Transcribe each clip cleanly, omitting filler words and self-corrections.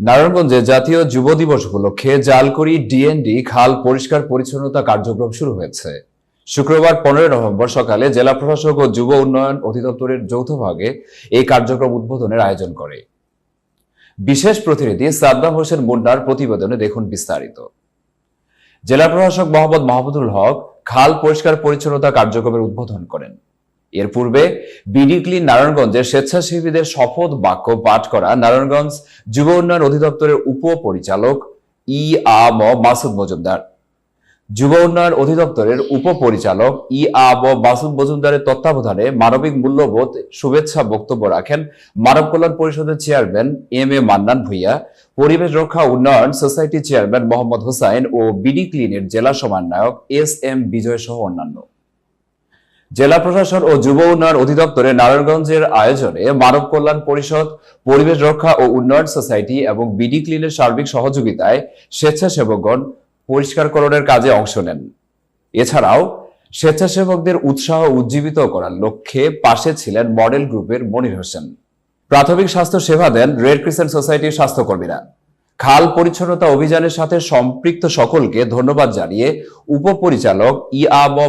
নারায়ণগঞ্জে জাতীয় যুব দিবস উপলক্ষে জালকুড়ি ডিএনডি খাল পরিষ্কার পরিচ্ছন্নতা কার্যক্রম শুরু হয়েছে। শুক্রবার 15 নভেম্বর সকালে জেলা প্রশাসক ও যুব উন্নয়ন অধিদপ্তরের যৌথভাবে এই কার্যক্রম উদ্বোধনের আয়োজন করে। বিশেষ প্রতিনিধি সাদ্দাম হোসেন মুন্নার প্রতিবেদনে দেখুন বিস্তারিত। জেলা প্রশাসক মোহাম্মদ মাহমুদুল হক খাল পরিষ্কার পরিচ্ছন্নতা কার্যক্রমের উদ্বোধন করেন। এর পূর্বে বিডি ক্লিন নারায়ণগঞ্জের স্বেচ্ছাসেবীদের শপথ বাক্য পাঠ করা নারায়ণগঞ্জ যুব উন্নয়ন অধিদপ্তরের উপপরিচালক মাসুদ মজুমদার। যুব উন্নয়ন অধিদপ্তরের উপপরিচালক মাসুদ মজুমদারের তত্ত্বাবধানে মানবিক মূল্যবোধ শুভেচ্ছা বক্তব্য রাখেন মানব কল্যাণ পরিষদের চেয়ারম্যান মান্নান ভূঁইয়া, পরিবেশ রক্ষা উন্নয়ন সোসাইটি চেয়ারম্যান মোহাম্মদ হোসাইন ও বিডি ক্লিনের জেলা সমন্বয়ক বিজয় সহ অন্যান্য। জেলা প্রশাসন ও যুব উন্নয়ন অধিদপ্তরের নারায়ণগঞ্জের আয়োজনে মানব কল্যাণ পরিষদ, পরিবেশ রক্ষা ও উন্নয়ন সোসাইটি এবং বিডি ক্লিনের সার্বিক সহযোগিতায় স্বেচ্ছাসেবকগণ পরিষ্কারকরণের কাজে অংশ নেন। এছাড়াও স্বেচ্ছাসেবকদের উৎসাহ উজ্জীবিত করার লক্ষ্যে পাশে ছিলেন মডেল গ্রুপের মনির হোসেন। প্রাথমিক স্বাস্থ্য সেবা দেন রেড ক্রিসেন্ট সোসাইটির স্বাস্থ্যকর্মীরা। খাল পরিচ্ছন্নতা অভিযানের সাথে সম্পৃক্ত সকলকে ধন্যবাদ জানিয়ে উপপরিচালক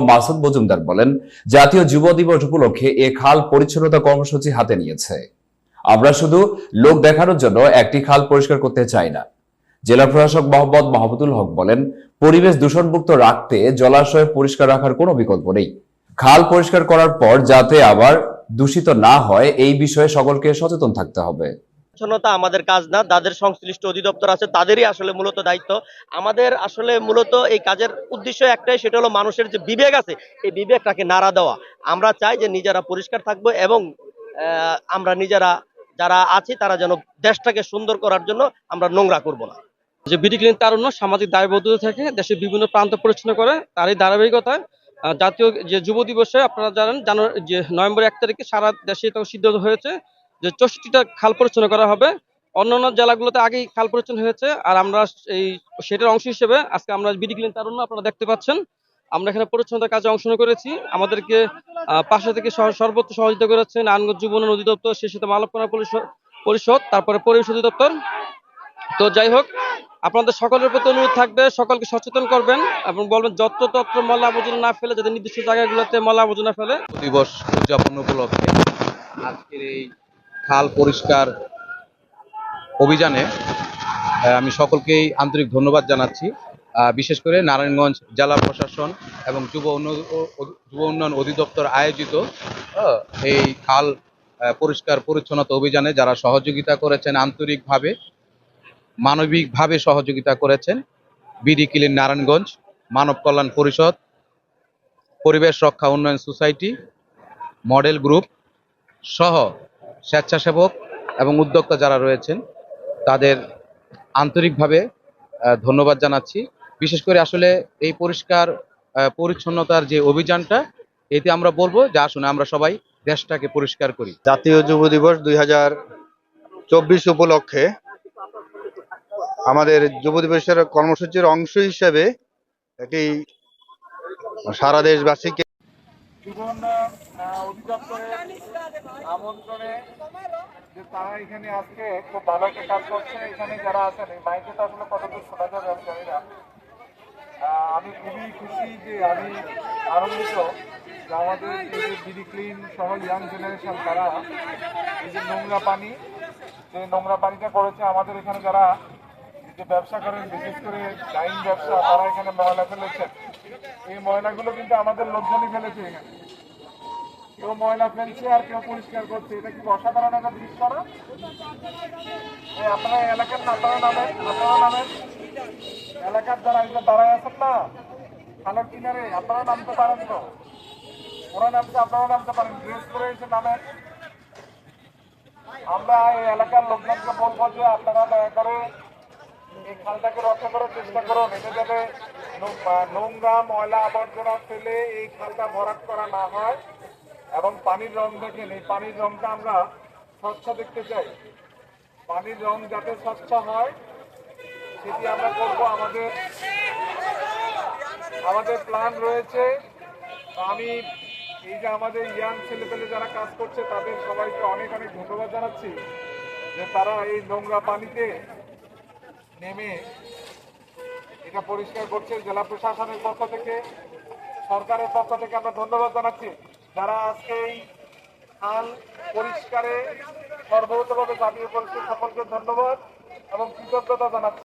মাসুদ মজুমদার বলেন, জাতীয় যুব দিবস উপলক্ষে এ খাল পরিচ্ছন্নতা কর্মসূচি হাতে নিয়েছে। আমরা শুধু লোক দেখানোর জন্য একটি খাল পরিষ্কার করতে চাই না। জেলা প্রশাসক মোহাম্মদ মাহমুদুল হক বলেন, পরিবেশ দূষণমুক্ত রাখতে জলাশয় পরিষ্কার রাখার কোনো বিকল্প নেই। খাল পরিষ্কার করার পর যাতে আবার দূষিত না হয় এই বিষয়ে সকলকে সচেতন থাকতে হবে। পরিচ্ছন্নতা আমাদের কাজ না, যাদের সংশ্লিষ্ট অধিদপ্তর আছে তাদেরই আসলে মূলত দায়িত্ব। আমাদের আসলে মূলত এই কাজের উদ্দেশ্য একটাই, সেটা হলো মানুষের যে বিবেক আছে এই বিবেকটাকে নাড়া দেওয়া। আমরা চাই যে নিজেরা পরিষ্কার থাকবো এবং আমরা নিজেরা যারা আছি তারা যেন দেশটাকে সুন্দর করার জন্য আমরা নোংরা করব না। যে বিডি ক্লিন তারুণ্য সামাজিক দায়বদ্ধতা থেকে দেশের বিভিন্ন প্রান্ত পরিচ্ছন্ন করে, তারই ধারাবাহিকতায় জাতীয় যে যুব দিবসে আপনারা জানেন যে নভেম্বর 1 তারিখে সারা দেশে তো সিদ্ধান্ত হয়েছে যে 64টা খাল পরিচ্ছন্ন করা হবে। অন্যান্য জেলাগুলোতে আগেই খাল পরিচ্ছন্ন হয়েছে, আর আমরা সেটার অংশ হিসেবে আজকে আমরা বিডি ক্লিন তারুণ্য আপনারা দেখতে পাচ্ছেন আমরা এখানে পরিচ্ছন্নতার কাজে অংশগ্রহণ করেছি। আমাদেরকে পাশে থেকে সর্বোচ্চ সহযোগিতা করেছেন নারায়ণগঞ্জ যুব উন্নয়ন অধিদপ্তর, সেই সাথে মানব কল্যাণ পরিষদ, তারপরে পরিবেশ অধিদপ্তর। তো যাই হোক, আপনাদের সকলের প্রতি অনুরোধ থাকবে, সকলকে সচেতন করবেন এবং বলবেন যত্র ময়লা আবর্জনা না ফেলে, যাতে নির্দিষ্ট জায়গাগুলোতে ময়লা আবর্জনা ফেলে। দিবস উদযাপন উপলক্ষে আজকের এই খাল পরিষ্কার অভিযানে আমি সকলকেই আন্তরিক ধন্যবাদ জানাচ্ছি। বিশেষ করে নারায়ণগঞ্জ জেলা প্রশাসন এবং যুব উন্নয়ন অধিদপ্তর আয়োজিত এই খাল পরিষ্কার পরিচ্ছন্নতা অভিযানে যারা সহযোগিতা করেছেন, আন্তরিকভাবে মানবিকভাবে সহযোগিতা করেছেন বিডি ক্লিন নারায়ণগঞ্জ, মানব কল্যাণ পরিষদ, পরিবেশ রক্ষা উন্নয়ন সোসাইটি, মডেল গ্রুপ সহ স্বেচ্ছাসেবক এবং উদ্যোক্তা যারা রয়েছেন তাদের আন্তরিকভাবে ধন্যবাদ জানাচ্ছি। বিশেষ করে আসলে এই পরিষ্কার পরিচ্ছন্নতার যে অভিযানটা, এতে আমরা বলবো যে আসুন আমরা সবাই দেশটাকে পরিষ্কার করি। জাতীয় যুব দিবস 2024 উপলক্ষে আমাদের যুব দিবসের কর্মসূচির অংশ হিসেবে একটি সারা দেশবাসীকে যুব উন্নয়ন অধিদপ্তরের আমন্ত্রণে যে তারা এখানে আজকে খুব ভালো একটা কাজ করছে। এখানে যারা আছেন এই মাইকে তো আসলে কতদূর শোনা যাবে আমি জানি না। আমি খুবই খুশি যে আমি আনন্দিত যে আমাদের এই যে বিডি ক্লিন সহ ইয়াং জেনারেশন তারা এই যে নোংরা পানিটা করেছে। আমাদের এখানে যারা যে ব্যবসা করেন, বিশেষ করে ডাইং ব্যবসা, তারা এখানে ময়লা ফেলেছেন। এই ময়লাগুলো কিন্তু আমাদের লোকজনই ফেলেছে। এখানে কেউ ময়লা ফেলছে আর কেউ পরিষ্কার করছে। এটা কি অসাধারণ একটা দৃশ্য না? আপনারা এলাকার না, আপনারা নামেন এলাকার যারা এগুলো দাঁড়ায় আছেন না খালের কিনারে, আপনারা নামতে পারেন তো? ওরা নামতে, আপনারা নামতে পারেন, ড্রেস করে এসে নামেন। আমরা এই এলাকার লোকজনকে বলবো যে আপনারা দয়া করে এই খালটাকে রক্ষা করার চেষ্টা করুন। এটা যাতে নোংরা ময়লা আবর্জনা ফেলে এই খালটা ভরাট করা না হয়। এবং পানির রং দেখেন, এই পানির রংটা আমরা স্বচ্ছ দেখতে চাই। পানির রং যাতে স্বচ্ছ হয় সেটি আমরা করবো। আমাদের প্ল্যান রয়েছে। আমি এই যে আমাদের ইয়াং ছেলেপেলে যারা কাজ করছে তাদের সবাইকে অনেক ধন্যবাদ জানাচ্ছি যে তারা এই নোংরা পানিতে নেমে এটা পরিষ্কার করছে। জেলা প্রশাসনের পক্ষ থেকে, সরকারের পক্ষ থেকে আমরা ধন্যবাদ জানাচ্ছি। যারা আজকে এই খাল পরিষ্কারে সর্বতভাবে ঝাঁপিয়ে পড়ছে সকলকে ধন্যবাদ এবং কৃতজ্ঞতা জানাচ্ছি।